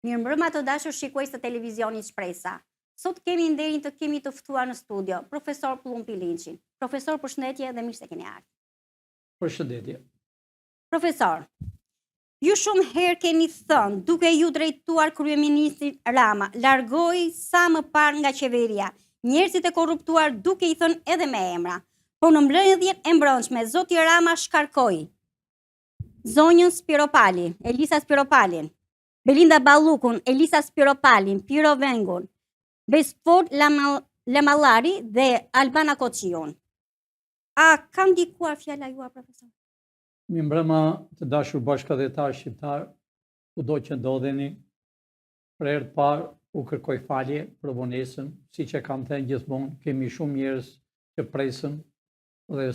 Mirëmbrëma të dashur shikues të televizionit Shpresa. Sot kemi nderin të kemi të ftuar në studio profesor Pllumpi Linçin. Profesor, përshëndetje dhe mirë se keni ardhur. Përshëndetje. Profesor, ju shumë herë keni thënë, duke ju drejtuar kryeministrit Rama, largoi sa më parë nga qeveria. Njerëzit e korruptuar duke i thënë edhe me emra. Por në mbledhjen e mbrëmshme, zoti Rama shkarkoi zonjën Spiropali, Elisa Spiropalin, Belinda Ballukun, Elisa Spiropalin, Piro Vengun, Besfor Lamallari dhe Albana Koçiun. A ka ndikuar fjala jua, profesor? Mirëmbrëma të dashur bashkëdhetar shqiptar, kudo që ndodheni, për herë të parë u kërkoj falje për vonesën, siç e kam thënë gjithmonë, kemi shumë njerëz që presën dhe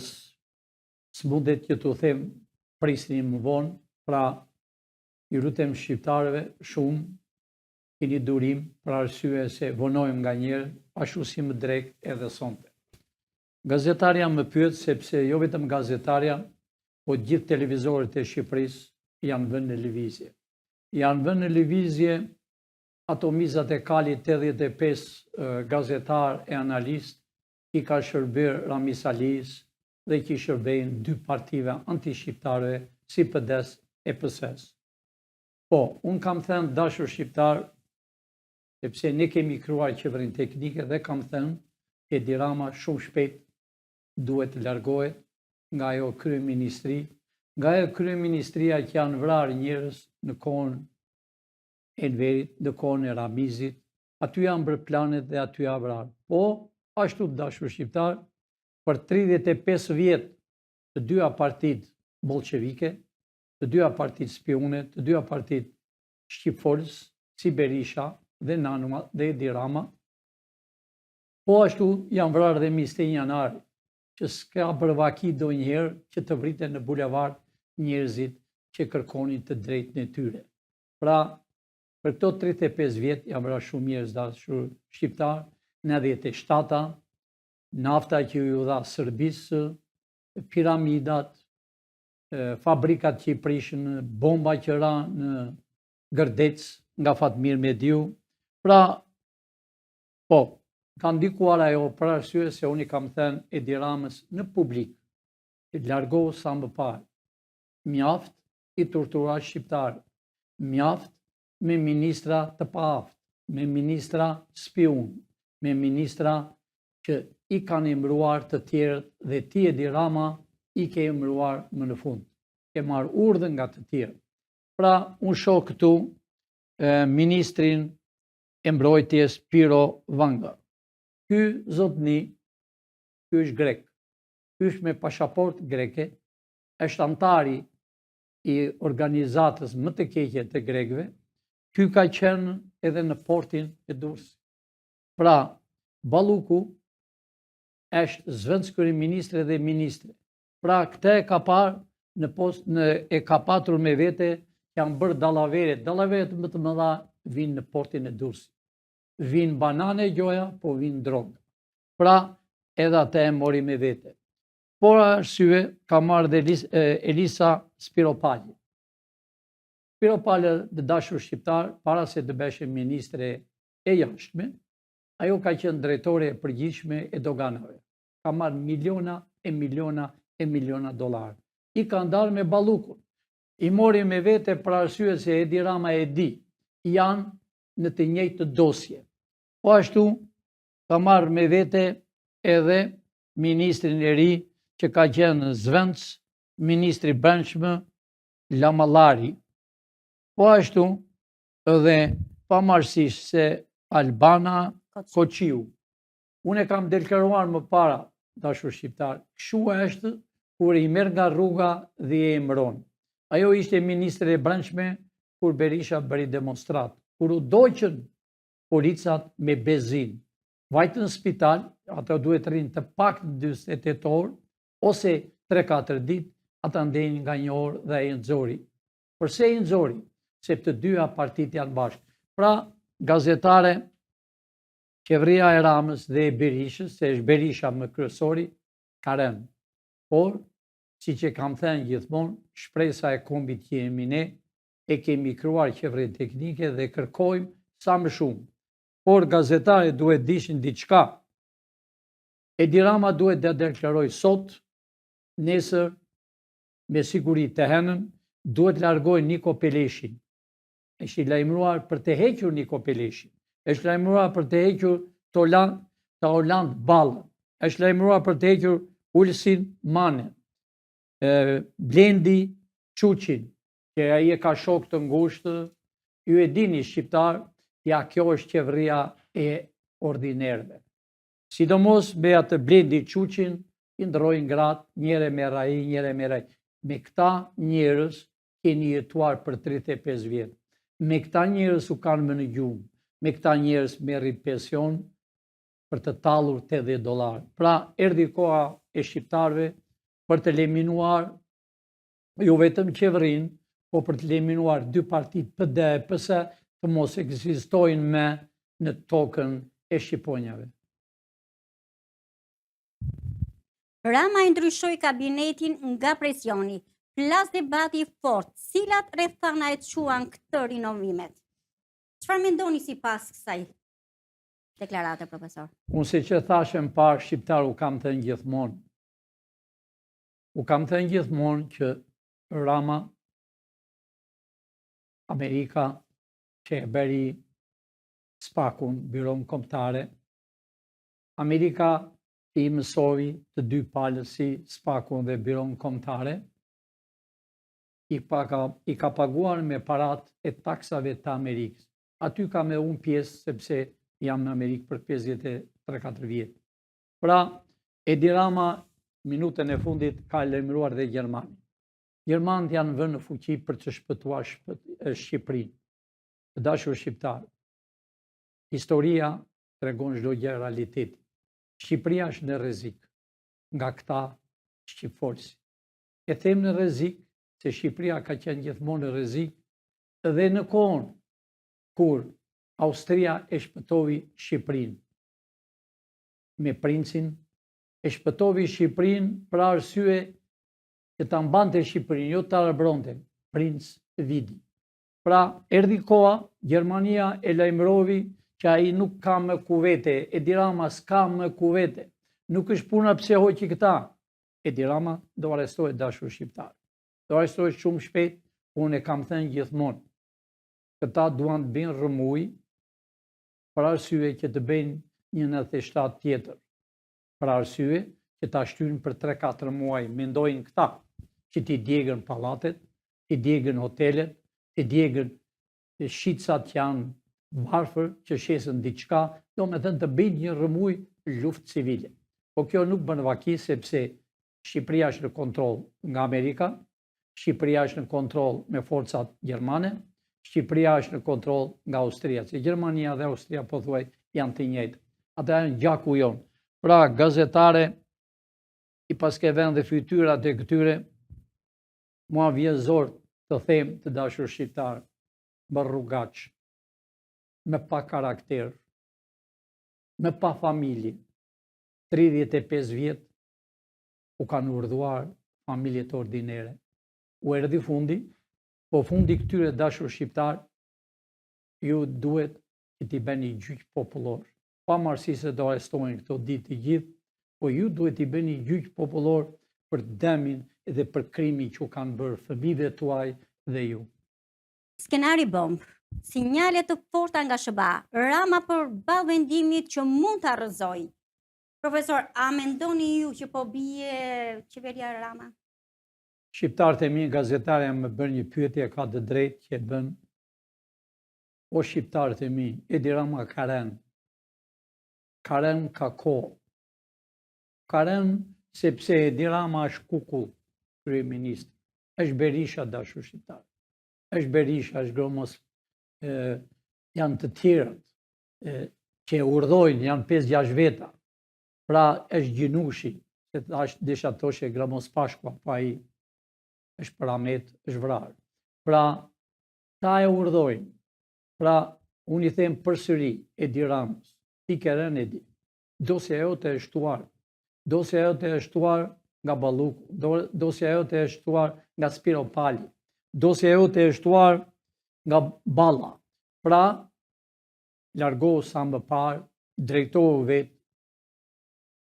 s'mundet që t'u them prisni më vonë, pra ju lutem shqiptarëve shumë keni durim për arsye se vonojmë nga njerë, ashtu si më drejt edhe sonte. Gazetarja më pyet sepse jo vetëm gazetarja, po gjithë televizorët e Shqipërisë janë vënë në lëvizje. Janë vënë në lëvizje ato mizat e kalit 85 gazetar e analist i ka shërbyer Ramis Alis dhe që i shërbejnë dy partive anti-shqiptare si PD-s e PS-s. Po, unë kam thënë dashur shqiptar, sepse ne kemi krijuar qeverinë teknike dhe kam thënë Edi Rama shumë shpejt duhet të largohet nga ajo kryeministri, nga ajo kryeministria që janë vrarë njerëz në kohën e Enverit, në kohën e Ramizit, aty janë bërë planet dhe aty janë vrarë. Po, ashtu dashur shqiptar, për 35 vjet të dyja partitë bolshevike, të dyja partitë spione, të dyja partitë shqipfolës, si Berisha dhe Nanuma dhe Edi Rama, po ashtu janë vrarë dhe Misten Janari, që s'ka bërvaki do njëherë që të vriten në bulevard njerëzit që kërkonin të drejtën e tyre. Pra, për këto 35 vjet janë vrarë shumë njerëz dashur shqiptar, në 97-ta, nafta që ju dha Serbisë, piramidat, fabrikat që i prishën, bomba që ra në Gërdec nga Fatmir Mediu. Pra, po, ka ndikuar ajo për arsye se unë i kam thënë Edi Ramës në publik, të largohu sa më parë. Mjaft i torturar shqiptarë, mjaft me ministra të paaft, me ministra spiun, me ministra që i kanë emëruar të tjerët dhe ti Edi Rama i ke emëruar më në fund. Ke marrë urdhën nga të tjerët. Pra, unë shoh këtu ministrin e mbrojtjes Piro Vanga. Ky zotni, ky është grek, ky është me pasaport greke, është antari i organizatës më të keqe të grekëve, ky ka qenë edhe në portin e Durrësit. Pra, Balluku është zëvendës kryeministre dhe ministre. Pra, këtë e ka parë e ka patur me vete, janë bërë dallaveret më të mëdha vinë në portin e Durrësit. Vinë banane gjoja, po vinë drogë. Pra, edhe atë e mori me vete. Por arsye ka marrë dhe Elisa Spiropali. Spiropali dhe dashur shqiptar, para se të beshe ministre e jashtme, ajo ka qenë drejtore e përgjithshme e doganave. Ka marrë miliona e miliona e miliona dollar. I ka ndarë me Ballukun. I mori me vete për arsye se Edi Rama e di, janë në të njëjtë dosje. Po ashtu ka marrë me vete edhe ministrin e ri që ka qenë zëvendës, ministri brendshëm Lamallari. Po ashtu edhe pamarësisht se Albana Koçiu. Unë e kam deklaruar më para, dashur shqiptar, kështu është kur i merr nga rruga dhe e emëron. Ajo ishte ministre e brendshme kur Berisha bëri demonstrat, kur u doqën policat me bezin. Vajtën në spital, ato duhet rinë të pak 48 orë, ose 3-4 ditë, ata ndenjë nga 1 orë dhe e nxori. Përse i nxori? Se të dyja partit janë bashkë. Pra, gazetare, qeveria e Ramës dhe e Berishës, se është Berisha më kryesori, ka rënë. Por, si që kam thënë gjithmonë, shpresa e kombit që jemi ne, e kemi krijuar qeverinë teknike dhe kërkojmë sa më shumë. Por gazetarët duhet dishin diçka. Edi Rama duhet të deklaroj sot, nesër, me siguri të henën, duhet largoj Niko Peleshin. Është i lajmëruar për të hequr Niko Peleshin. Është lajmëruar për të hequr Orland Ballën. Është lajmëruar për të hequr Ulsin Manen. Blendi Çuçin, që ai e ka shok të ngushtë, ju e dini shqiptar, ja kjo është qeveria e ordinerëve. Sidomos me atë Blendi Çuçin, i ndrojnë gratë, njëre me rai, njëre me rai. Me këta njerëz keni jetuar për 35 vjetë. Me këta njerëz u kanë më në gjumë. Me këta njerëz merri pension për të tallur $80. Pra, erdhi koha e shqiptarëve për të eliminuar jo vetëm qeverinë, po për të eliminuar dy partitë PD e PS të mos ekzistojnë më në tokën e shqiponjave. Rama i ndryshoi kabinetin nga presioni. Plas debati fort, cilat rrethana e quan këtë rinovimet? Çfarë mendoni sipas kësaj deklarate, profesor? Unë si që thashëm parë, shqiptar u kam thënë gjithmonë. U kam thënë gjithmonë që Rama, Amerika, që e bëri SPAK-un, Byron Kombëtare, Amerika i mësoi të dy palët si SPAK-un dhe Byron Kombëtare, i ka paguar me parat e taksave të Amerikës. Aty ka me unë pjesë, sepse jam në Amerikë për 53-4 vjetë. Pra, Edi Rama, minutën e fundit, ka lajmëruar dhe Gjermani. Gjermanët janë vënë në fuqi për të shpëtuar Shqipërinë. Të dashur shqiptar, historia tregon çdo gjë realiteti. Shqipëria është në rrezik nga këta shqipfolësi. E them në rrezik se Shqipëria ka qenë gjithmonë në rrezik edhe në kohën kur Austria e shpëtoi Shqipërinë. Me princin e shpëtoi Shqipërinë për arsye që ta mbante Shqipërinë, jo ta arbronte, princ Vidi. Pra, erdhi koha, Gjermania e lajmëroi që ai nuk ka më kuvete, Edi Rama s'ka më kuvete. Nuk është puna pse hoqi këta. Edi Rama do arrestohet, dashur shqiptar. Do arrestohet shumë shpejt, unë e kam thënë gjithmonë. Këta duan të bëjnë rëmuj për arsye që të bëjnë një 97 tjetër. Për arsye që ta shtyrin për 3-4 muaj, mendojnë këta që ti djegën pallatet, ti djegën hotelet, ti djegën shitësat janë varfër që shesën diçka, do me thënë të bëjnë një rëmuj luftë civile. Po kjo nuk bën vaki, sepse Shqipëria është në kontroll nga Amerika, Shqipëria është në kontroll me forcat gjermane, Shqipëria është në kontroll nga Austria, se Gjermania dhe Austria pothuaj janë të njëjtë. Ata janë gjaku jonë. Pra, gazetare i paske vend dhe fytyrat e këtyre, mua vjen zor të them të dashur shqiptar, më rrugaç, me pa karakter, me pa familje, 35 vjet u kanë urdhëruar familjet ordinere. U erdhi fundi, po fundi këtyre dashur shqiptar, ju duhet që t'i bëni gjyq popullor. Pavarësisht se do arrestohen këto ditë të gjithë, po ju duhet t'i bëni gjyq popullor për dëmin dhe për krimin që u kanë bërë fëmijëve tuaj dhe ju. Skenari bomb, sinjale të forta nga SBA, Rama përballë vendimit që mund të arrëzojë. Profesor, a mendoni ju që po bie qeveria Rama? Shqiptarët e mi, gazetarja më bën një pyetje, ka të drejtë që e bën. O shqiptarët e mi, Edi Rama ka rënë. Ka rënë ka kohë. Ka rënë sepse Edi Rama është kukull kryeminist. Është Berisha, dashur shqiptar. Është Berisha, është Gromos, janë të tjerët që urdhojnë, janë 5-6 veta. Pra është Gjinushi, se desha thoshe Gramos Pashkua, pa ai është për Ahmet, është vrarë. Pra, ta e urdhojnë. Pra, unë i them përsëri Edi Ramës, ti ke rënë Edi, dosja jote është shtuar. Dosja jote është shtuar nga Balluku, dosja jote është shtuar nga Spiro Pali, dosja jote është shtuar nga balla. Pra, largohu sa më parë, drejtohu vetë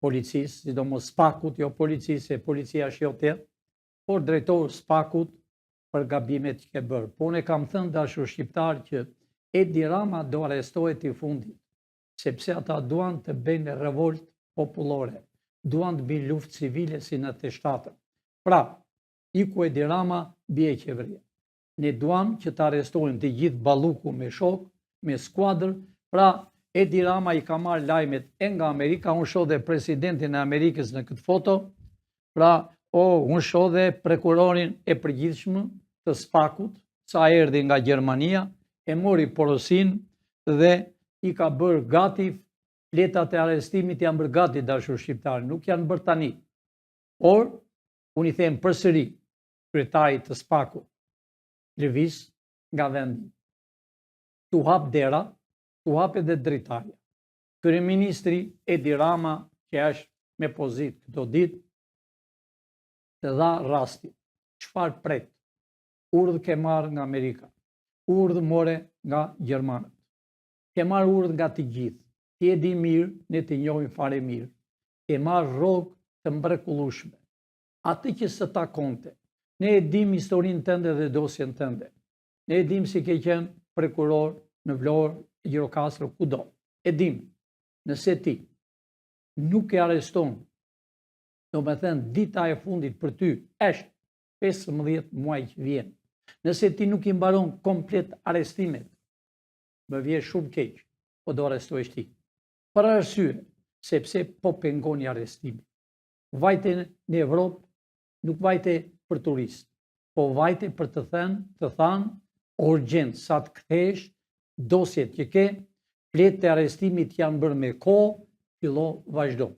policisë, sidomos SPAK-ut, jo policisë, e policia është jo tjetë, por drejtohu SPAK-ut për gabimet që ke bërë. Po ne kam thënë dashur shqiptar që Edi Rama do arrestohet i fundit, sepse ata duan të bëjnë revolt popullore, duan të bëjnë luftë civile si në 87. Pra, iku Edi Rama, bie qeveria. Ne duam që të arrestojnë të gjithë Balluku me shok, me skuadër. Pra, Edi Rama i ka marrë lajmet e nga Amerika, unë shoh dhe presidentin e Amerikës në këtë foto. Pra, unë shoh dhe prokurorin e përgjithshëm të SPAK-ut, sa erdhi nga Gjermania, e mori porosin dhe i ka bërë gati, letat e arrestimit janë bërë gati, dashur shqiptarë, nuk janë bërë tani. Por, unë i them përsëri, kryetari të SPAK-ut, lëviz nga vendi. Tu hap dera, tu hap edhe drejtarja. Kryeministri Edi Rama, që është me pozitë këto ditë, të dha rastin. Çfarë pret? Urdhë ke marrë nga Amerika. Urdhë more nga Gjermanët. Ke marrë urdhë nga të gjithë. Ti e di mirë, ne të njohim fare mirë. Ke marrë rrogë të mrekullueshme. Atë që së takonte. Ne e dim historinë tënde dhe dosjen tënde. Ne e dim si ke qenë prokuror në Vlorë, Gjirokastër, kudo. E dim. Nëse ti nuk e arreston, do me thënë dita e fundit për ty është 15 muaj që vjen. Nëse ti nuk i mbaron komplet arrestimet, më vjen shumë keq, po do arrestohesh ti. Për arsye, sepse po pengoni arrestimin. Vajte në Evropë, nuk vajte për turist, po vajte për të thënë urgjent, sa të kthesh dosjet që ke, fletë e arrestimit janë bërë me kohë, fillo vazhdo.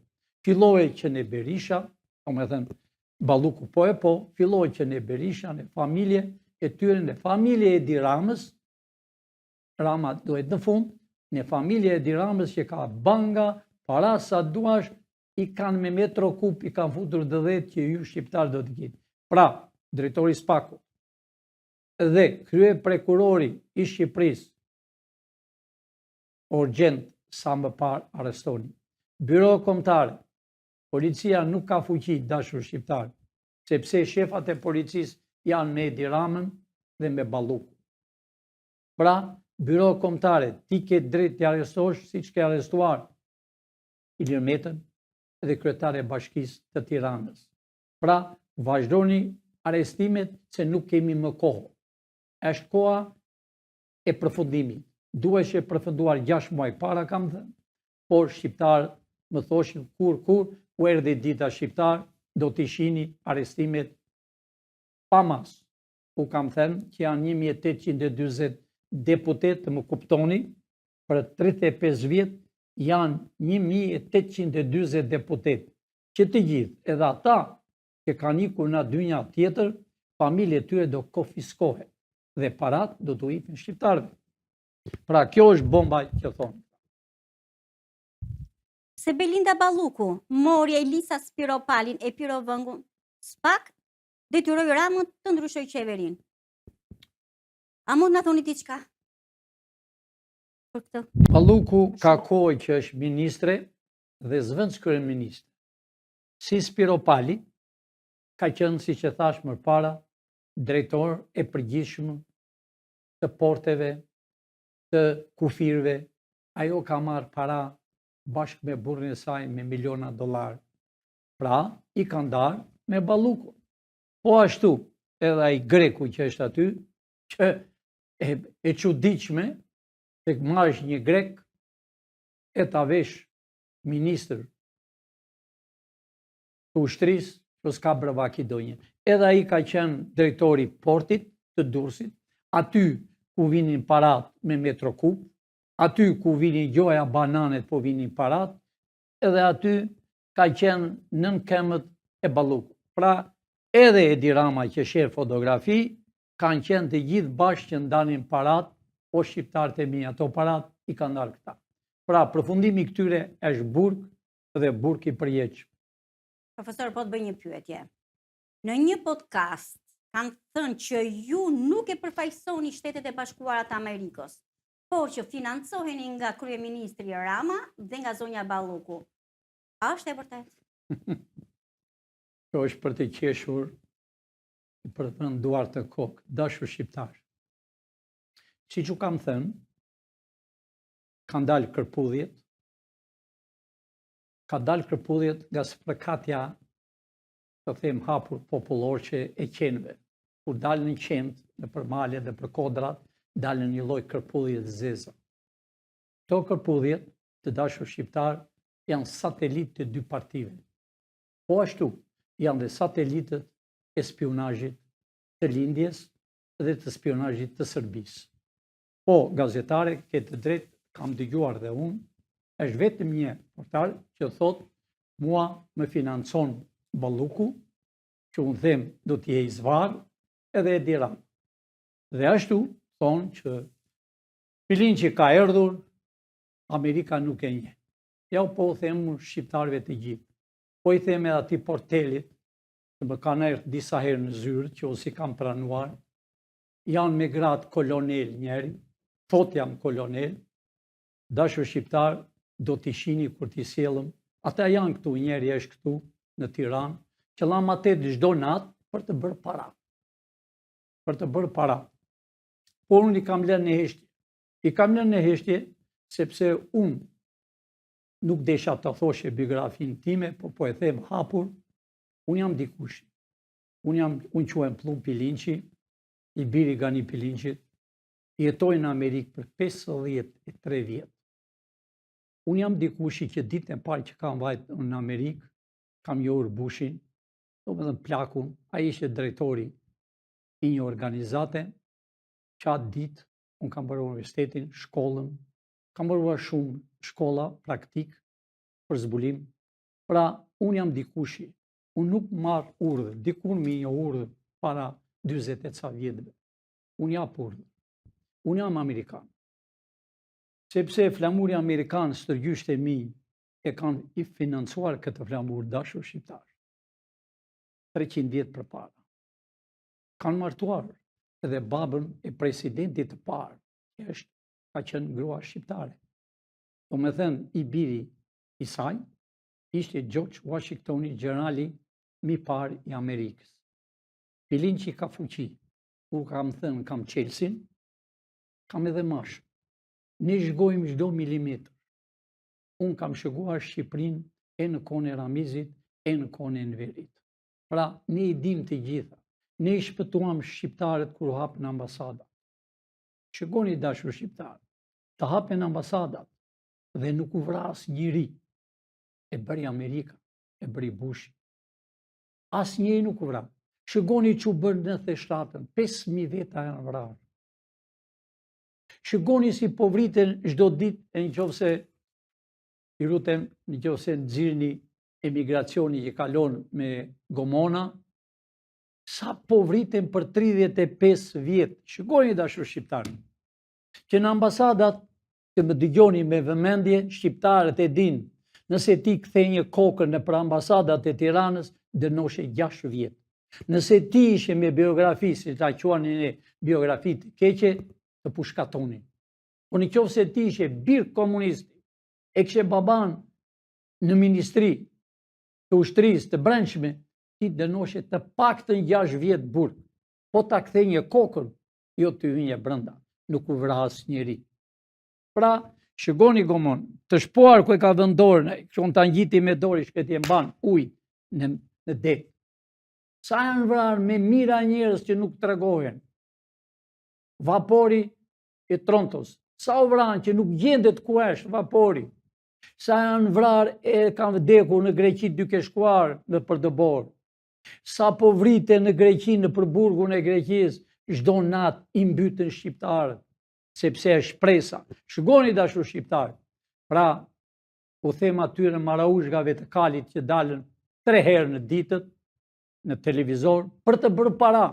Filloi që në Berisha, do me thënë, Balluku po, filloi që në Berisha, në familje e tyre, në familje e Edi Ramës, Rama duhet në fund, në familje e Edi Ramës që ka banga, para sa duash, i kanë me metro kup, i kanë futur dëdhet që ju shqiptar do të kitë. Pra, drejtori SPAK-u dhe krye prokurori i Shqipërisë, urgjent sa më parë arrestoni. Byro kombëtare, policia nuk ka fuqi, dashur shqiptar, sepse shefat e policisë janë me Edi Ramën dhe me Balluku. Pra, byro kombëtare, ti ke drejt të arrestosh siç ke arrestuar Ilir Metën dhe kryetare e Bashkisë të Tiranës. Pra, vazhdoni arrestimet se nuk kemi më kohë. Është koha e përfundimit. Duhesh e përfunduar 6 muaj para, kam thënë, por shqiptar më thoshin kur u erdhi dita shqiptar, do t'i shihni arrestimet pa mas. U kam thënë që janë 1840 deputet, të më kuptoni, për 35 vjet janë 1840 deputet, që të gjithë, edhe ata që kanë ikur në dynja tjetër, familje tyre do konfiskohet dhe parat do t'u ipin shqiptarëve. Pra, kjo është bomba që thonë. Se Belinda Balluku mori Elisa Spiropalin e Pirovëngun, SPAK detyroi Ramën të ndryshojë qeverinë. A mund na thoni diçka për këtë? Balluku ka kohë që është ministre dhe zëvendës kryeministre. Si Spiropali ka qenë, siç e thash më parë, drejtor e përgjithshëm të porteve, të kufirëve. Ajo ka marrë para bashkë me burrin e saj me miliona dollar. Pra, i ka ndarë me Balluku. Po ashtu, edhe ai greku që është aty, që e çuditshme, tek marrësh një grek e ta vesh ministër të ushtrisë, që s'ka bërvaki donjë. Edhe ai ka qenë drejtori portit të Durrësit, aty ku vinin parat me metro kup, aty ku vinin gjoja bananet po vinin parat, edhe aty ka qenë nën këmbët e Ballukut. Pra, edhe Edi Rama që sheh fotografi, kanë qenë të gjithë bashkë që ndanin parat, o shqiptarët e mi, ato parat i kanë ndarë këta. Pra, përfundimi këtyre është burg dhe burg i përjetshëm. Profesor, po të bëj një pyetje. Në një podcast kanë thënë që ju nuk e përfaqësoni Shtetet e Bashkuara të Amerikës, por që financoheni nga kryeministri Rama dhe nga zonja Balluku. A është e vërtet? Kjo është për të qeshur, për të thënë duar të kokë, dashur shqiptar. Siç u kam thënë, kanë dalë kërpudhjet, ka dalë kërpudhjet nga spërkatja, të them hapur popullor që e qenëve. Kur dalën në qenë, në përmale dhe për kodrat, dalën një lloj kërpudhjet zeza. Këto kërpudhjet, të dashur shqiptar, janë satelit të dy partive. Po ashtu, janë dhe satelitët e spionazhit të lindjes dhe të spionazhit të Serbisë. Po, gazetare, këtë drejt, kam dëgjuar dhe unë, është vetëm një portal që thot, mua më financon Balluku, që unë them do t'je i zvarë, edhe e dira. Dhe ashtu, thonë që filin që ka erdhur, Amerika nuk e nje. Ja po u them shqiptarëve të gjithë. Po i them edhe ati portelit, që më kanë erdhur disa herë në zyrë, që ose kam pranuar, janë me gradë kolonel njeri, thot jam kolonel, dashur shqiptar, do t'i shini kur t'i sjellëm, ata janë këtu, njeri është këtu në Tiranë, që la ma të çdo natë për të bërë para. Për të bërë para. Por unë i kam lënë në heshtje. I kam lënë në heshtje, sepse unë nuk desha të thoshe biografinë time, po e them hapur, unë jam dikush. Unë quhem Plum Pilinçi, i biri Gani Pilinçit, jetoj në Amerikë për 53 vjetë. Unë jam dikushi që ditën e parë që kam vajtë në Amerikë, kam njohur Bushin, do më dhe plakun, a ishte drejtori i një organizate, që atë ditë, unë kam bërë universitetin, shkollën, kam bërë shumë shkolla, praktik, për zbulim. Pra, unë jam dikushi, unë nuk marë urdhë, dikur mi një urdhë para 20 e ca vjetëve. Unë jam urdhë, unë jam Amerikan. Sepse flamuri Amerikanë stërgjysht e mi e kanë i financuar këtë flamur dashur shqiptar. 300 vjetë për para. Kanë martuar edhe babën e presidentit të parë, që ka qenë grua shqiptare. Do me thënë, i biri i saj, ishte George Washingtoni, gjenerali mi parë i Amerikës. Pilinçi ka fuqi, u kam thënë, kam Chelsea, kam edhe mashë. Ne zhgojmë çdo milimetër. Unë kam shëguar Shqipërinë e në kohën e Ramizit, e në kohën e Enverit. Pra, ne i dim të gjitha. Ne i shpëtuam shqiptarët kur u hapën ambasadat. Shikoni dashur shqiptarë, të hapen ambasadat dhe nuk u vras njëri. E bëri Amerika, e bëri Bushi. Asnjëri nuk u vras. Shikoni që u bën 97-ën, 5.000 veta janë vrarë. Shikoni si po vriten çdo ditë, e nëse i rutem, nëse nxirrni emigracioni që kalon me gomona, sa po vriten për 35 vjetë. Shikoni dashur shqiptarë, që në ambasadat, që më dëgjoni me vëmendje, shqiptarët e din, nëse ti kthej kokën në për ambasadat e Tiranës, dënoshe 6 vjetë. Nëse ti ishe me biografi, si ta quani ne biografi të keqe, të pushkatoni. Po në qoftë se ti ishe birë komunisti, e kishe baban në ministri të ushtrisë të brendshme, ti dënoshe të paktën 6 vjetë burg. Po ta kthej kokën, jo të hynje brenda, nuk u vras njeri. Pra, shikoni gomon, të shpuar ku e ka vendorën, që unë ta ngjiti me dorë, shkëti e mban ujë në det. Sa janë vrarë me mira njerëz që nuk tregohen. Vapori e Trontos, sa u vranë që nuk gjendet ku është vapori. Sa janë vrarë e kanë vdekur në Greqi duke shkuar në përdëbor. Sa po vrite në Greqi, në përburgun e Greqisë, çdo natë i mbytën shqiptarët, sepse është shpresa. Shikoni dashur shqiptarë. Pra, u them atyre maraushkave të kalit që dalën 3 herë në ditët në televizor për të bërë para.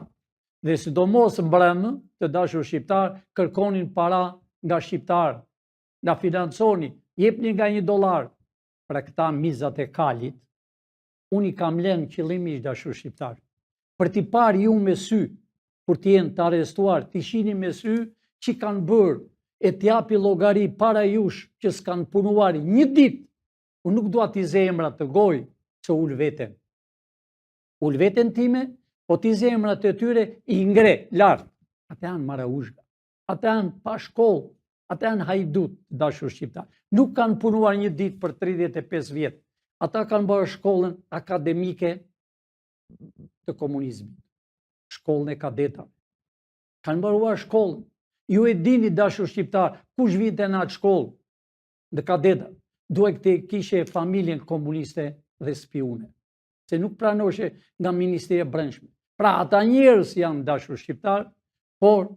Dhe sidomos mbrëmë të dashur shqiptar, kërkonin para nga shqiptar, nga financoni, jepni nga $1. Pra këta mizat e kalit, unë i kam lënë qëllimisht dashur shqiptar. për t'i parë ju me sy, për t'jenë të arrestuar, t'i shini me sy që kanë bërë e t'japi llogari para jush që s'kanë punuar një ditë. Unë nuk dua t'i zemra të gojë që ul veten. Ul veten time, po t'i zemrat e tyre i ngre lart. Ata janë maraushka, ata janë pa shkollë, ata janë hajdut, dashur shqiptar. Nuk kanë punuar një ditë për 35 vjet. Ata kanë bërë shkollën akademike të komunizmit, shkollën e kadetave. Kanë mbaruar shkollën. Ju e dini, dashur shqiptar, kush vinte në atë shkollë në kadeta, duhet të kishe familjen komuniste dhe spiune, se nuk pranoshe nga Ministria e Brendshme. Pra ata njerëz janë, dashur shqiptar, por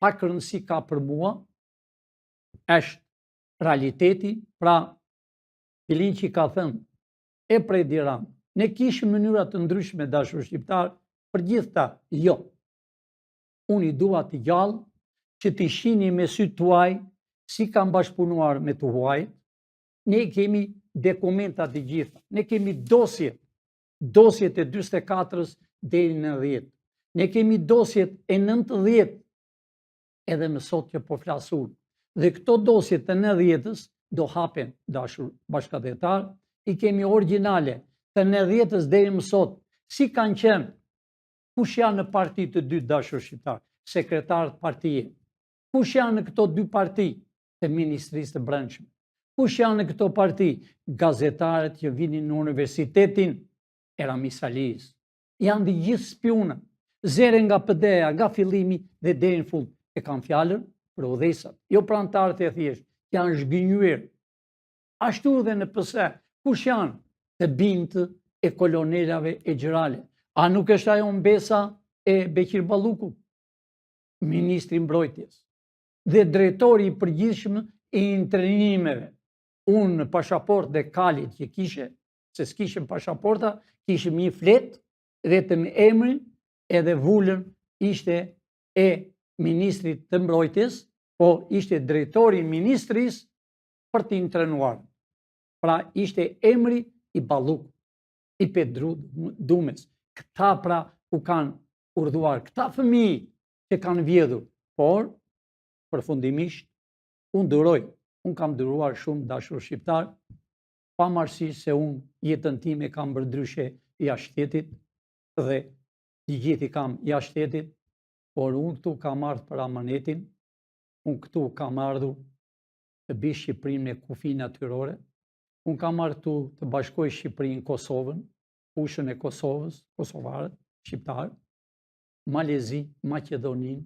pak rëndësi ka për mua është realiteti. Pra filin që ka thënë e prej Diran, ne kishim mënyra të ndryshme, dashur shqiptar, për gjithta jo. Unë i dua të gjallë që t'i shihni me sy tuaj si kanë bashkëpunuar me të huajt. Ne kemi dokumentat të gjitha, ne kemi dosjet e 44-s deri në 90. Ne kemi dosjet e 90 edhe më sot që po flas unë. Dhe këto dosjet e 90-s do hapen, dashur bashkëdhetar, i kemi origjinale të 90-s deri më sot, si kanë qenë, kush janë në parti të dy, dashur shqiptar, sekretarët partije, kush janë në këto dy parti të Ministrisë të Brendshme, kush janë në këto parti gazetarët që vinin në Universitetin e Ramis Ali's, janë dhe gjithë spionët, zere nga PD-ja, nga fillimi dhe deri në fund. E kanë fjalën për udhëheqësat, jo prantarët e thjeshtë, janë zhgënjyer. Ashtu dhe në PS, kush janë të bindë e kolonelave e gjërale? A nuk është ajo mbesa e Beqir Ballukut, ministri i mbrojtjes, dhe drejtori i përgjithshëm i internimeve? Unë në pasaport dhe kalit që kishe, se s'kishim pasaporta, kishim një flet, vetëm emrin edhe vullën ishte e ministrit të mbrojtjes, po ishte drejtori i ministrisë për të intrenuar. Pra ishte emri i Balluk, i Pedru Dumes. Këta pra u kanë urdhëruar, këta fëmijë që kanë vjedhur, por përfundimisht unë kam duruar shumë, dashur shqiptar, pavarësisht se unë jetën time kam bërë ndryshe jashtë shtetit dhe të gjithë i kam jashtë shtetit, por unë këtu kam ardhur për amanetin, unë këtu kam ardhur të bëj Shqipërinë me kufi natyrore, unë kam ardhur këtu të bashkoj Shqipërinë, Kosovën, fushën e Kosovës, kosovarët, shqiptarë, Malezi, Maqedoninë,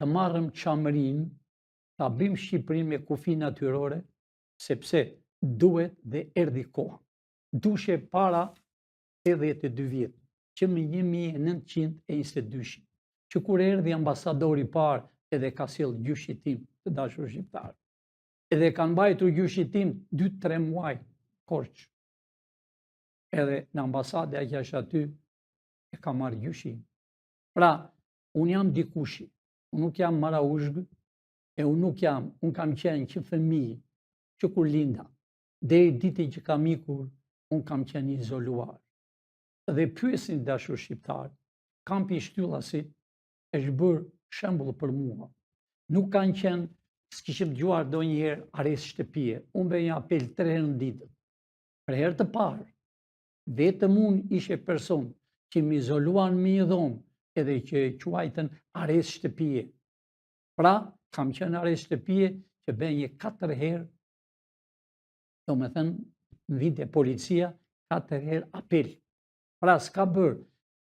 të marrëm Çamërinë, ta bëjmë Shqipërinë me kufi natyrore, sepse duhet dhe erdhi koha. Dushe para 82 vjet, që më 1922, që kur erdhi ambasadori parë edhe ka sjell gjyshi tim, të dashur shqiptar, edhe kanë mbajtur gjyshi tim 2-3 muaj Korç. Edhe në ambasadë që është aty e ka marrë gjyshin. Pra, unë jam dikushi, unë nuk jam maraushg, e unë kam qenë që fëmijë, që kur linda, deri ditën që kam ikur, unë kam qenë izoluar. Dhe pyesin, dashur shqiptar, kampi i Shtyllasit është bërë shembull për mua. Nuk kanë qenë, s'kishim dëgjuar ndonjëherë arrest shtëpie. Unë bëj një apel 3 herë në ditë. Për herë të parë, vetëm unë ishe person që më izoluan me një dhomë edhe që quajtën arrest shtëpie. Pra, kam qenë arrest shtëpie që bëj një 4 herë, do me thënë, në vinte policia, 4 herë apel. Pra, s'ka bërë.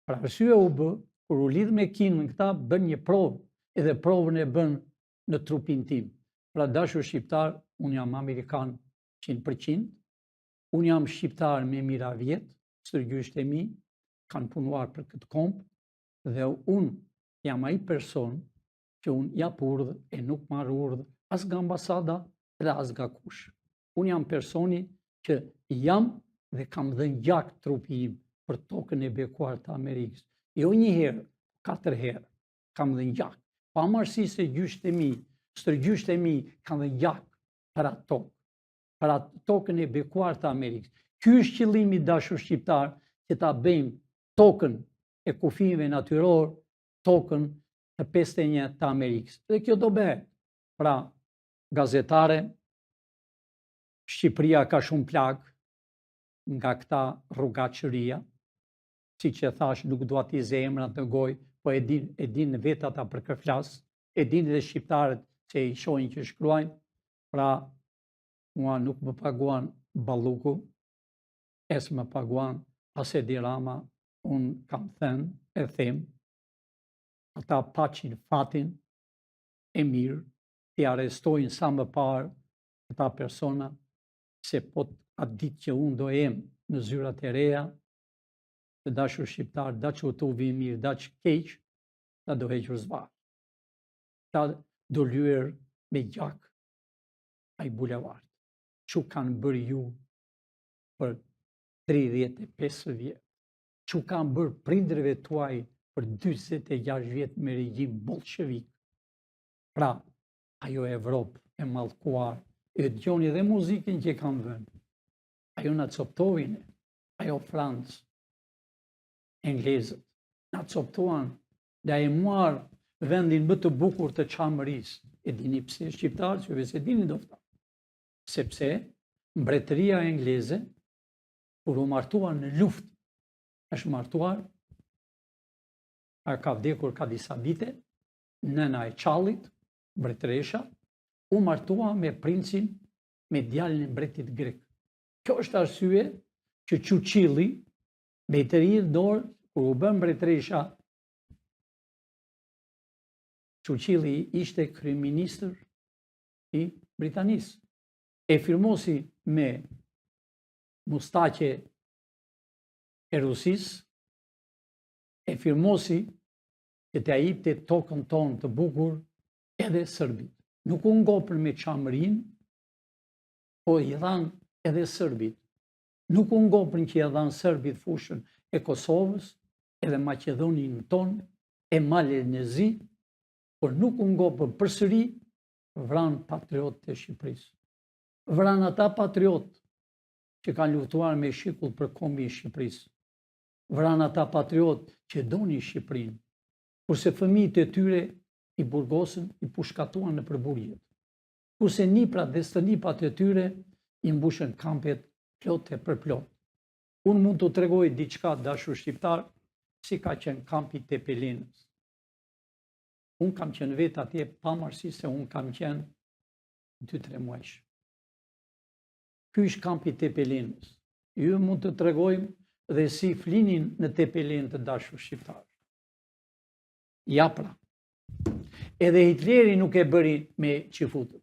Pra, arsye u bë, kur u lidh me kinën këta, bën një provë, edhe provën e bën në trupin tim. Pra, dashur shqiptar, unë jam Amerikan 100%, unë jam shqiptar me mira vjetë, stërgjysht e mi, kanë punuar për këtë komp, dhe unë jam ai person që unë jap urdhë e nuk marr urdhë as nga ambasada dhe as nga kush. Unë jam personi që jam dhe kam dhënë gjak trupi im për tokën e bekuar të Amerikës. Jo një herë, 4 herë kam dhënë gjak. Pavarësisht se gjysht e mi, stërgjysht e mi kanë dhënë gjak për atë tokë, për atë tokën e bekuar të Amerikës. Ky është qëllimi, dashur shqiptar, që ta bëjmë tokën e kufive natyror tokën të 51 të Amerikës. Dhe kjo do bëhet. Pra, gazetare, Shqipëria ka shumë plagë nga këta rrugaqëria, si që thash nuk dua t'i zemrat në gojë, po e din vetë ata për kë flas, e din dhe shqiptarët që i shohin që shkruajnë, pra mua nuk më paguan Balluku, as më paguan as Edi Rama, unë kam thënë e them, ata paçin fatin e mirë, t'i arrestojnë sa më parë ata persona, se po atë ditë që unë do jem në zyrat e reja, të dashur shqiptar, da që të uvi mirë, da që keq, da do hequr zvarë. Da do lyer me gjak ai bulevard. Që kanë bërë ju për 35 vjetë, që kanë bërë prindrëve tuaj për 26 vjetë me regjim bolshevik. Pra, ajo Evropë e mallkuar, e dëgjoni dhe muzikën që kanë vënë. Ajo na coptovin, ajo Francë, englezët, na coptuan, dhe e marë vendin më të bukur të Çamërisë. E dini pse shqiptarë, që vetë e dini dofta. Sepse mbretëria engleze, kur u martuar në luftë, është martuar, ka vdekur ka disa vite, nëna e Çallit, mbretëresha, u martua me princin, me djalin e mbretit grek. Kjo është arsye që Çuçilli, me të rinj dorë, kur u bën mbretëresha, Çuçilli ishte kryeministër i Britanisë. E firmosi me mustaqe e Rusisë, e firmosi që të ajipte tokën tonë të bukur edhe Sërbit. Nuk u ngopën me Çamërinë, po i dhanë edhe Sërbit. Nuk u ngopën që i dhanë Sërbit fushën e Kosovës, edhe Maqedonin tonë, e Malin e Zi, por nuk u ngopën përsëri vranë patriotë e Shqipërisë. Vranë ata patriotë që kanë luftuar me shikull për kombin e Shqipërisë. Vranë ata patriotë që donin Shqipërinë, kurse fëmijët e tyre i burgosën, i pushkatuan në përburgjet. Kurse niprat dhe stënipat e tyre i mbushën kampet plot e për plot. Unë mund të tregoj diçka dashur shqiptar, si ka qenë kampi Tepelinës. Unë kam qenë vetë atje pavarësisht se unë kam qenë 2-3 muajsh. Ky është kampi Tepelinës. Ju mund të tregojmë dhe si flinin në Tepelinë të dashur shqiptar. Ja pra. Edhe Hitleri nuk e bëri me qifutët.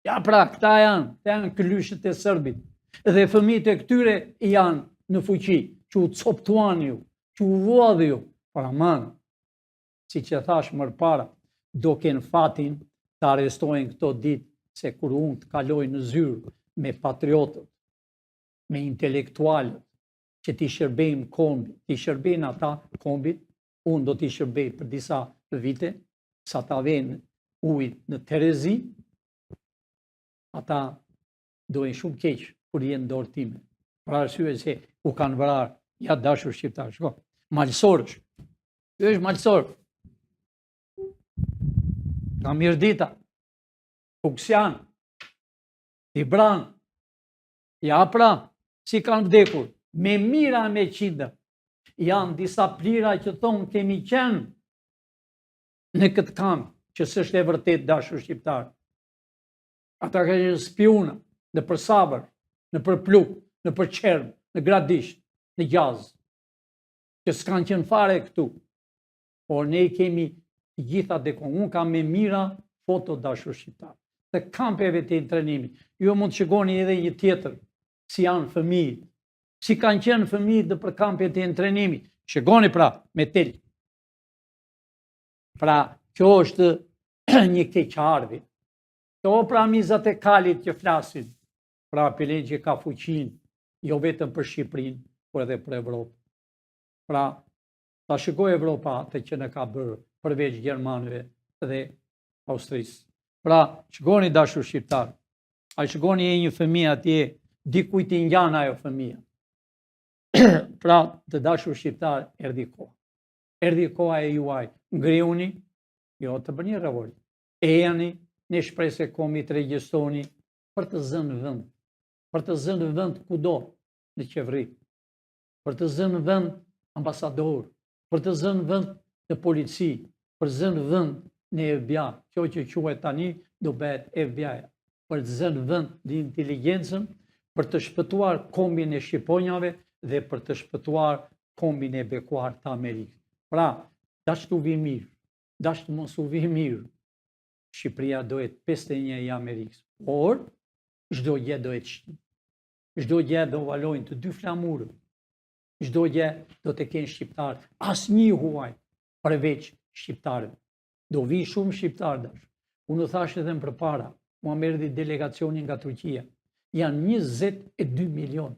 Ja pra, këta janë këlyshët e Sërbit. Edhe fëmijët e këtyre janë në fuqi, që u coptuan ju, që u vuadhë ju. Por aman, si që thash më para, do kenë fatin të arrestojnë këto ditë, se kur unë të kaloj në zyrë me patriotët, me intelektualët, që t'i shërbejmë kombit, t'i shërbejnë ata kombit, unë do t'i shërbej për disa vite, sa ta venë ujt në Terezi, ata dojnë shumë keq kur jenë dorë time. Për arsye se u kanë vrarë, ja dashur shqiptar, shko, malësorësh. Ky është malësor. Nga Mirdita, Fuksian, Tibran, ja pra, si kanë vdekur, me mira me qindë. Janë disa plira që thonë kemi qenë në këtë kamp, që s'është e vërtet dashur shqiptar. Ata ka qenë spiuna, në për Sabër, në për Pluk, në për Qerm, në Gradisht, në Gjaz, që s'kanë qenë fare këtu. Por ne kemi gjitha dekon. Unë kam me mira foto dashur shqiptar. Të kampeve të intrenimit. Ju mund të shikoni edhe një tjetër, si janë fëmijët. Si kanë qenë fëmijët dhe për kampet e intrenimit. Shikoni pra, me tel. Pra, kjo është një keqardhje. Këto pra mizat e kalit që flasin. Pra, apelen që ka fuqin, jo vetëm për Shqipërinë, por edhe për Evropë. Pra, ta shikoj Evropa atë që në ka bërë përveç Gjermanëve dhe Austrisë. Pra, shikoni dashur shqiptar, a shikoni e një fëmijë atje, dikujt i ngjan ajo fëmija. Pra, të dashur shqiptar, erdhi koha. erdhi koha e juaj, ngrihuni, jo të bëni revolt, ejani në shpresë e komi të regjistoni për të zënë vend, për të zënë vend kudo në qeveri, për të zënë vend ambasador, për të zënë vend në polici, për të zënë vend në FBI, kjo që quhet tani do bëhet FBI, për të zënë vend në inteligjencën, për të shpëtuar kombin e shqiponjave dhe për të shpëtuar kombin e bekuar të Amerikës. Pra, dash të u vi mirë, dash të mos u vi mirë, Shqipëria do jetë 51 e Amerikës, por çdo gjë do jetë Shqip. Çdo gjë do valojnë të dy flamurët. Çdo gjë do të kenë shqiptar, asnjë huaj përveç shqiptarëve. Do vi shumë shqiptarë dash. Unë thash edhe më përpara, mua më erdhi delegacioni nga Turqia. Janë 22 milion.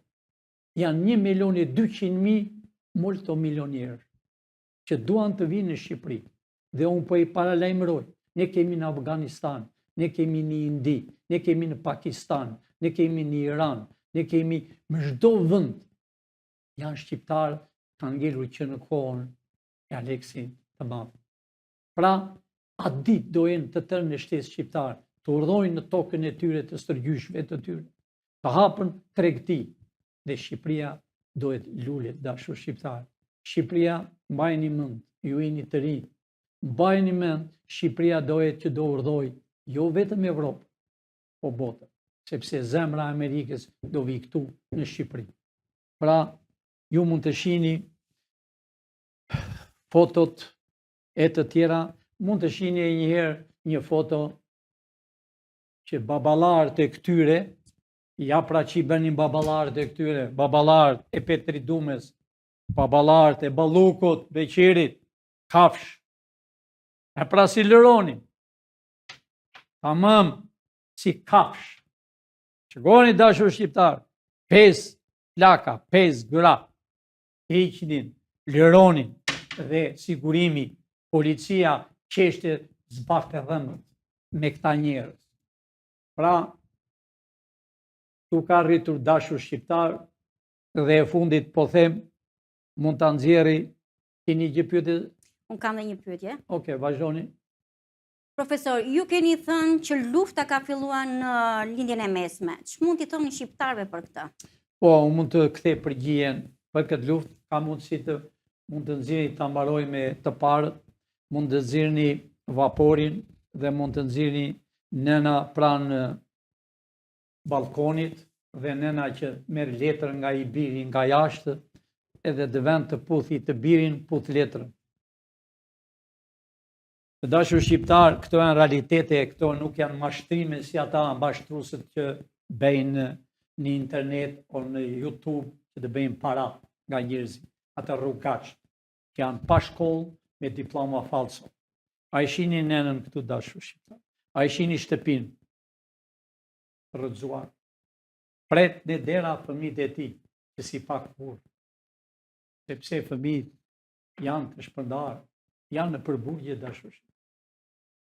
Janë 1.200.000 multimilionierë që duan të vinë në Shqipëri. Dhe unë po i paralajmëroj. Ne kemi në Afganistan, ne kemi në Indi, ne kemi në Pakistan, ne kemi në Iran, ne kemi në çdo vend. Janë shqiptarë kanë ngelur që në kohën e Aleksit të Madh. Pra, atë ditë do jenë të tërë në shtesë shqiptarë, të urdhojnë në tokën e tyre të stërgjyshve të tyre, të hapën tregti dhe Shqipëria do jetë lule dashur shqiptarë. Shqipëria, mbajini mend, ju jeni të rinj, mbajini mend, Shqipëria do jetë që do urdhoj jo vetëm Evropë, po botën, sepse zemra e Amerikës do vi këtu në Shqipëri. Pra, ju mund të shihni fotot e të tjera, mund të shihni njëherë një foto që babalarët e këtyre, ja pra që i bënin babalarët e këtyre, babalarët e Petri Dumes, babalarët e Ballukut, Beqerit, Kafsh, e pra si lëronin, tamam si Kafsh. Shikoni dashur shqiptar, 5 plaka, 5 gra, heqnin, lëronin dhe sigurimi, policia qeshte zbarte dhëmët me këta njerëz. Pra, tu ka rritur dashur shqiptar dhe e fundit po them, mund ta nxjerri, keni gjë pyetje? Unë kam dhe një pyetje. Okej, vazhdoni. Profesor, ju keni thënë që lufta ka filluar në lindjen e mesme. Ç'mund t'i thoni shqiptarëve për këtë? Po, unë mund të kthej përgjigjen për këtë luftë, ka mundësi të mund të nxjerrni ta mbaroj me të parët, mund të nxjerrni vaporin dhe mund të nxjerrni nëna pranë balkonit dhe nëna që merr letër nga i biri nga jashtë, edhe dhe vend të puthi të birin, puth letrën. Të dashur shqiptar, këto janë realitete, këto nuk janë mashtrime si ata mbashtrusët që bëjnë në internet o në YouTube që të bëjnë para nga njerëzit, ata rrugaç që janë pa shkollë me diploma falso. A i shihni nënën këtu dashur shqiptar, a i shihni shtëpinë rrëzuar, pret në dera fëmijët e tij që si pak burr, sepse fëmijët janë të shpërndarë, janë në përburgje dashur shqiptar.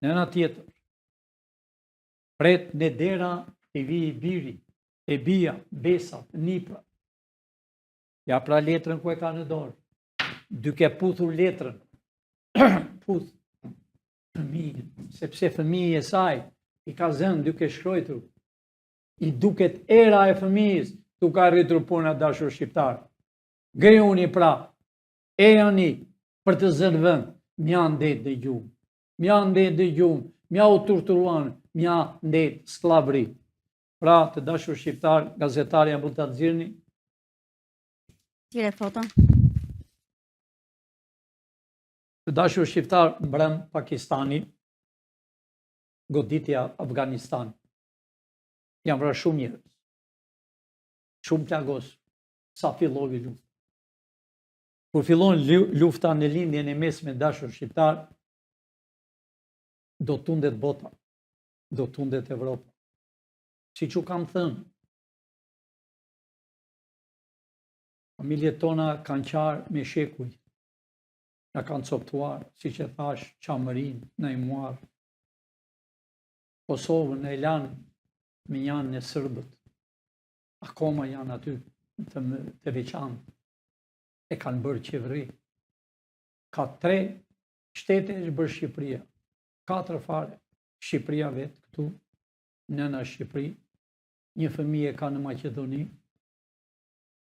Nëna tjetër, pret në dera e vi i biri, e bia, besat, nipra. Ja pra letrën ku e ka në dorë, duke puthur letrën, puth fëmijën, sepse fëmijë e saj i ka zënë duke shkruar, i duket era e fëmijës, tu ka rritur puna dashur shqiptar. Grihuni pra, ejani për të zënë vend, mja ndet dhe gjumë. Mja ndet dhe gjumë, mja u torturuan, mja ndet sklavëri. Pra, të dashur shqiptar, gazetarja mund ta nxjerrni. Tire foton. Të dashur shqiptar, mbrëm Pakistani, goditja Afganistan. Janë vrarë shumë njerëz. Shumë plagos. Sa filloi lufta. Kur fillon lufta në lindjen e mesme dashur shqiptar, do tundet bota, do tundet Evropa. Siç u kam thënë, familjet tona kanë qarë me shekuj, na kanë coptuar, siç e thash, Çamërin, na i muar, Kosovën e lanë me janë në Sërbët, akoma janë aty të veçantë, e kanë bërë qeveri. Ka 3 shtete është bërë Shqipëria, 4 fare. Shqipëria vetë këtu, nëna Shqipëri, një fëmijë e ka në Maqedoni,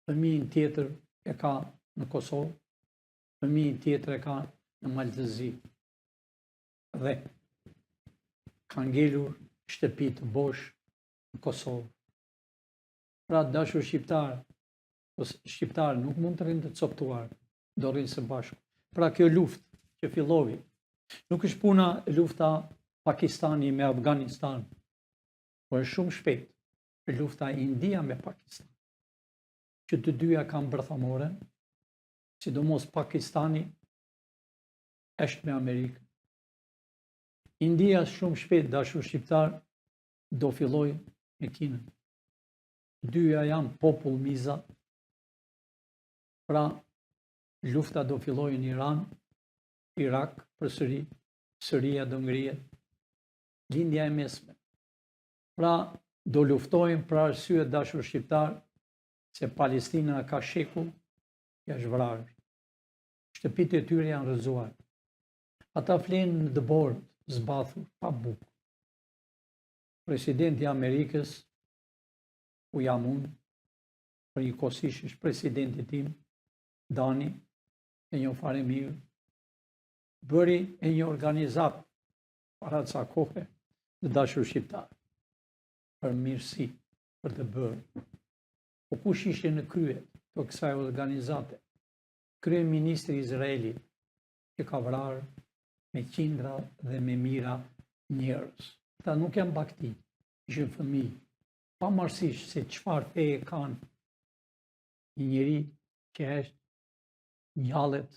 fëmijën tjetër e ka në Kosovë, fëmijën tjetër e ka në Maltëzi. Dhe ka ngelur shtëpi të bosh në Kosovë. Pra dashur shqiptarë nuk mund të rinë të coptuar, do rinë së bashku. Pra kjo luftë që fillovi, nuk është puna lufta Pakistani me Afganistan, por është shumë shpejt lufta India me Pakistan, që të dyja kanë bërthamore, sidomos Pakistani është me Amerikë. India shumë shpejt, dashur shqiptar, do filloj me Kinën. Dyja janë popull miza, pra lufta do filloj në Iran, Irak përsëri, Siria do ngrihet, lindja e mesme. Pra do luftojnë për arsye, dashur shqiptar, se Palestina ka shekull, është vrarë. Shtëpitë e tyre janë rrëzuar. Ata flenë në dëborë, zbathur, pa bukë. Presidenti i Amerikës, ku jam unë, për një kohësisht është presidenti tim, Dani, e një fare mirë, bëri e një organizat para ca kohe në dashur shqiptar, për mirësi, për të bërë. Po kush ishte në krye të kësaj organizate? Kryeministri i Izraelit, që ka vrarë me qindra dhe me mira njerëz. Ta nuk janë bakti, ishin fëmijë, pamarësisht se çfarë feje kanë. Një njeri që është ngjallet,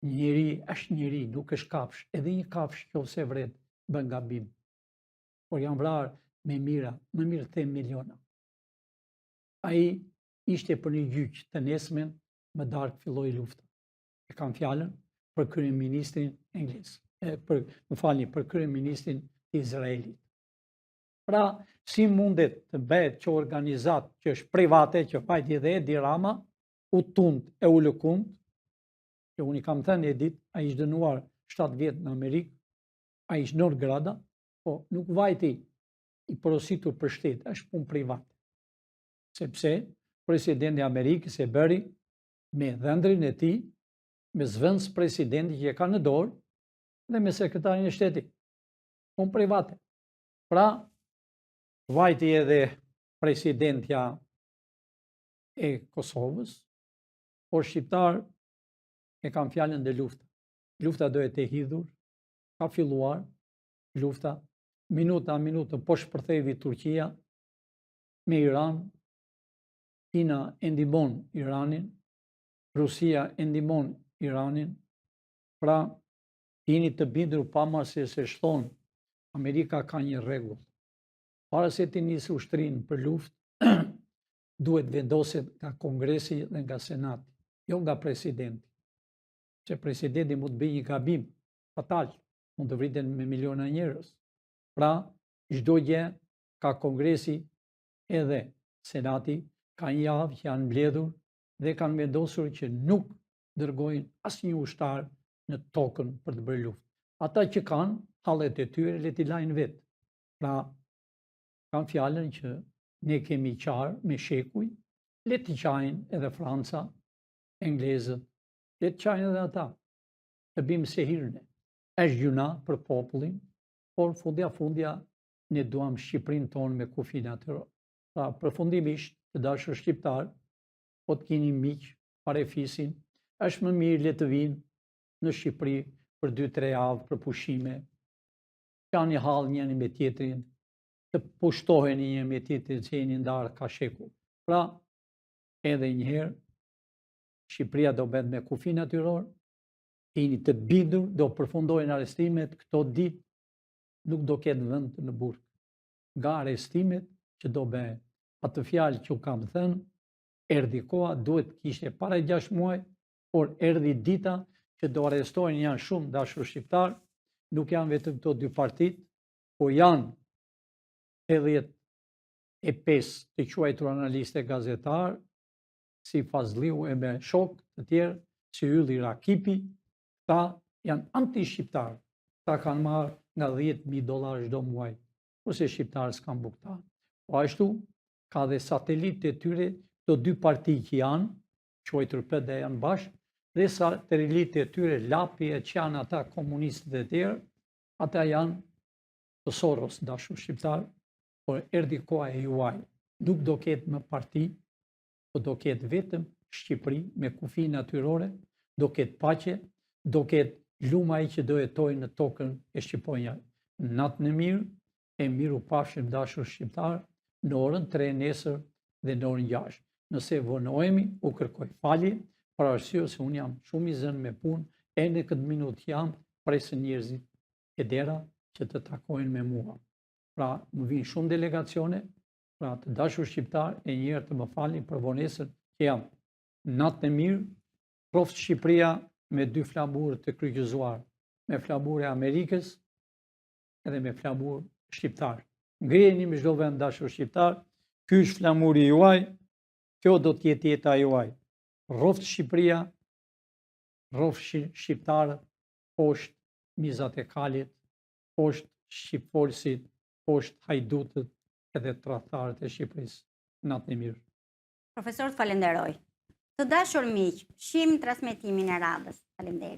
një njeri është njeri, nuk është kafsh, edhe një kafsh nëse vret bën gabim. Por janë vrarë me mira, më mirë them miliona. Ai ishte për një gjyq të nesmen, më darkë filloi lufta. E kam fjalën për kryeministrin anglez, për kryeministrin e Izraelit. Pra, si mundet të bëhet që organizat që është private, që pajti dhe Edi Rama, u tund e u lëkund, që unë i kam thënë Edit, a ishtë dënuar 7 vjetë në Amerikë, a ishtë nërë grada, po nuk vajti i porositur për shtetë, është punë private. Sepse presidenti i Amerikës e bëri me dhëndrin e tij, me zvendës presidenti që e ka në dorë, dhe me sekretarin e shtetit. Punë private. Pra, vajti edhe presidentja e Kosovës, por shqiptar e kam fjalën dhe lufta. Lufta do e të hidhur, ka filluar lufta, minuta po shpërthevi Turqia me Iran, Kina e ndihmon Iranin, Rusia e ndihmon Iranin, pra jeni të bindur pavarësisht se shton Amerika ka një rregull. Para se të nisë ushtrinë për luftë, duhet vendoset nga Kongresi dhe nga Senati, jo nga presidenti. Se presidenti mund të bëjë një gabim fatal, mund të vriten me miliona njerëz. Pra, çdo gjë ka Kongresi edhe Senati, ka një javë që janë mbledhur dhe kanë vendosur që nuk dërgojnë asnjë ushtar në tokën për të bërë luftë. Ata që kanë hallet e tyre le t'i lajnë vetë. Pra, kanë fjalën që ne kemi qarë me shekuj, le t'i qajnë edhe Franca, Englezët, le të qajnë edhe ata, të bimë se hirëne. Është gjuna për popullin, por fundja ne duam Shqipërinë tonë me kufina të rrë. Pra, përfundimisht, të dashur shqiptar, po të keni miq, parefisin, është më mirë le të vinë në Shqipëri për 2-3 javë për pushime, kanë një hall njëri me tjetrin, të pushtohen një me tjetrin që jeni ndarë ka shekull. Pra, edhe njëherë, Shqipëria do bëhet me kufi natyror, jeni të bindur, do përfundojnë arrestimet, këto ditë nuk do ketë vend në burg. Nga arrestimet që do bëhen, atë fjalë që u kam thënë, erdhi koha, duhet kishte para 6 muaj, por erdhi dita që do arrestojnë janë shumë dashur shqiptar, nuk janë vetëm këto 2 partit, po janë 85 të quajtur analistë e gazetar, si Fazliu e me shok të tjerë, si Ylli Rakipi, Ta janë anti-shqiptarë. Ta kanë marrë nga $10.000 çdo muaj, kurse shqiptarë s'kan buktar. Po ashtu, ka dhe satelitë e tyre, të dy parti që janë, quajtur PD janë bashkë, dhe satelitë e tyre, Lapi e që janë ata komunistët e tjerë, ata janë të Soros, dashur shqiptarë, por erdi koha e juaj. Nuk do ketë më parti, po do ketë vetëm Shqipëri me kufi natyrore, do ketë paqe, do ketë luma i që do jetojë në tokën e Shqiponja. Natën e mirë, e miru pafshim dashur shqiptarë, në orën 3 nesër dhe në orën 6. Nëse vonohemi, u kërkoj falje, për arsye se unë jam shumë i zënë me punë, e në këtë minutë jam presë njerëzit e dera që të takojnë me mua. Pra, më vinë shumë delegacione, pra të dashur shqiptar e njërë të më falin për vonesën që jam. Natën e mirë, proftë Shqipëria me 2 flamurë të kryqëzuar, me flamurë e Amerikës edhe me flamurë shqiptar. Ngriheni me çdo vend dashur shqiptar, ky është flamuri juaj, kjo do të jetë jeta juaj. Rroftë Shqipëria, rroftë shqiptarët, poshtë mizat e kalit, poshtë shqipfolësit, poshtë hajdutët edhe tradhtarët e Shqipërisë. Natën e mirë. Profesor, të falenderoj. Të dashur miq, shihemi transmetimin e radhës. Faleminderit.